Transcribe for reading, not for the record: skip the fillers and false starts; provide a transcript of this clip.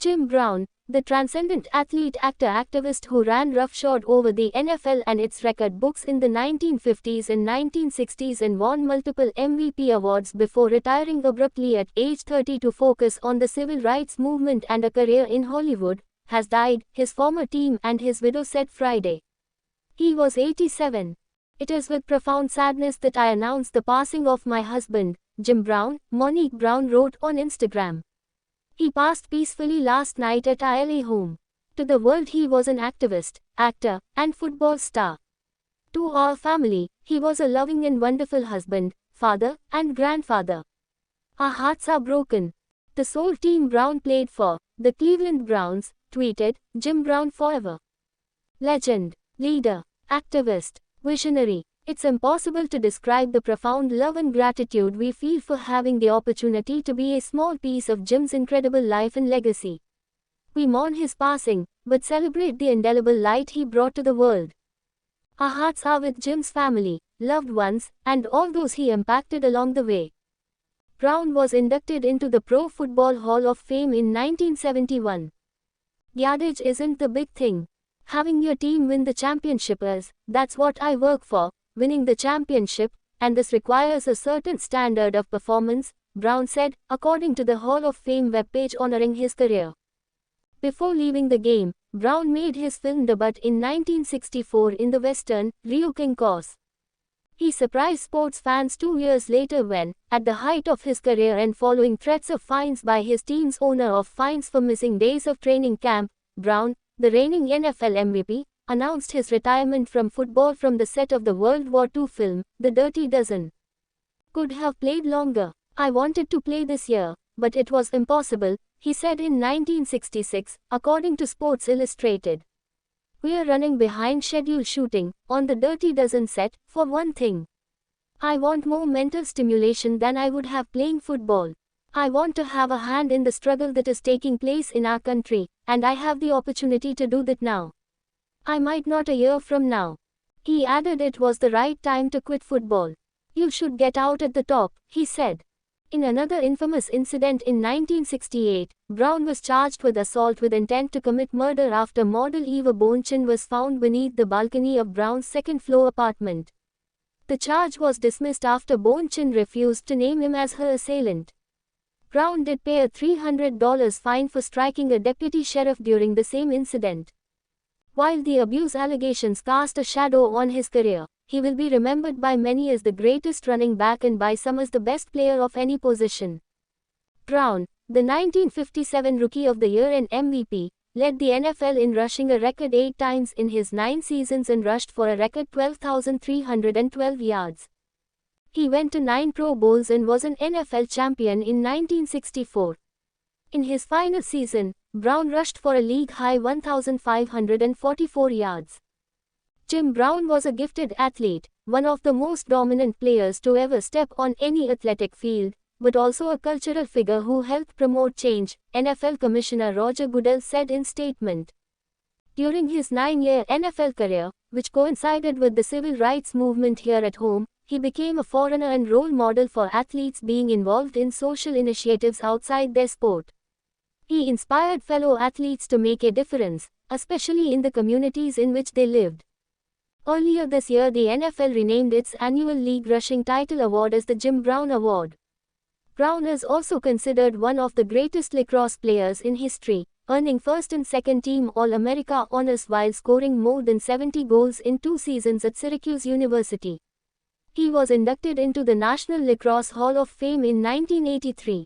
Jim Brown, the transcendent athlete actor-activist who ran roughshod over the NFL and its record books in the 1950s and 1960s and won multiple MVP awards before retiring abruptly at age 30 to focus on the civil rights movement and a career in Hollywood, has died, his former team and his widow said Friday. He was 87. It is with profound sadness that I announce the passing of my husband, Jim Brown, Monique Brown wrote on Instagram. He passed peacefully last night at our LA home. To the world he was an activist, actor, and football star. To our family, he was a loving and wonderful husband, father, and grandfather. Our hearts are broken. The sole team Brown played for, the Cleveland Browns, tweeted, Jim Brown forever. Legend, leader, activist, visionary. It's impossible to describe the profound love and gratitude we feel for having the opportunity to be a small piece of Jim's incredible life and legacy. We mourn his passing, but celebrate the indelible light he brought to the world. Our hearts are with Jim's family, loved ones, and all those he impacted along the way. Brown was inducted into the Pro Football Hall of Fame in 1971. Yardage isn't the big thing. Having your team win the championship is, that's what I work for. Winning the championship, and this requires a certain standard of performance, Brown said, according to the Hall of Fame webpage honoring his career. Before leaving the game, Brown made his film debut in 1964 in the western, Rio King Cos. He surprised sports fans 2 years later when, at the height of his career and following threats of fines by his team's owner of fines for missing days of training camp, Brown, the reigning NFL MVP, announced his retirement from football from the set of the World War II film, The Dirty Dozen. Could have played longer. I wanted to play this year, but it was impossible, he said in 1966, according to Sports Illustrated. We're running behind schedule shooting, on The Dirty Dozen set, for one thing. I want more mental stimulation than I would have playing football. I want to have a hand in the struggle that is taking place in our country, and I have the opportunity to do that now. I might not a year from now. He added it was the right time to quit football. You should get out at the top, he said. In another infamous incident in 1968, Brown was charged with assault with intent to commit murder after model Eva Bonchen was found beneath the balcony of Brown's second-floor apartment. The charge was dismissed after Bonchen refused to name him as her assailant. Brown did pay a $300 fine for striking a deputy sheriff during the same incident. While the abuse allegations cast a shadow on his career, he will be remembered by many as the greatest running back and by some as the best player of any position. Brown, the 1957 Rookie of the Year and MVP, led the NFL in rushing a record 8 times in his 9 seasons and rushed for a record 12,312 yards. He went to 9 Pro Bowls and was an NFL champion in 1964. In his final season, Brown rushed for a league-high 1,544 yards. Jim Brown was a gifted athlete, one of the most dominant players to ever step on any athletic field, but also a cultural figure who helped promote change, NFL Commissioner Roger Goodell said in statement. During his 9-year NFL career, which coincided with the civil rights movement here at home, he became a forerunner and role model for athletes being involved in social initiatives outside their sport. He inspired fellow athletes to make a difference, especially in the communities in which they lived. Earlier this year, the NFL renamed its annual league rushing title award as the Jim Brown Award. Brown is also considered one of the greatest lacrosse players in history, earning first and second team All-America honors while scoring more than 70 goals in 2 seasons at Syracuse University. He was inducted into the National Lacrosse Hall of Fame in 1983.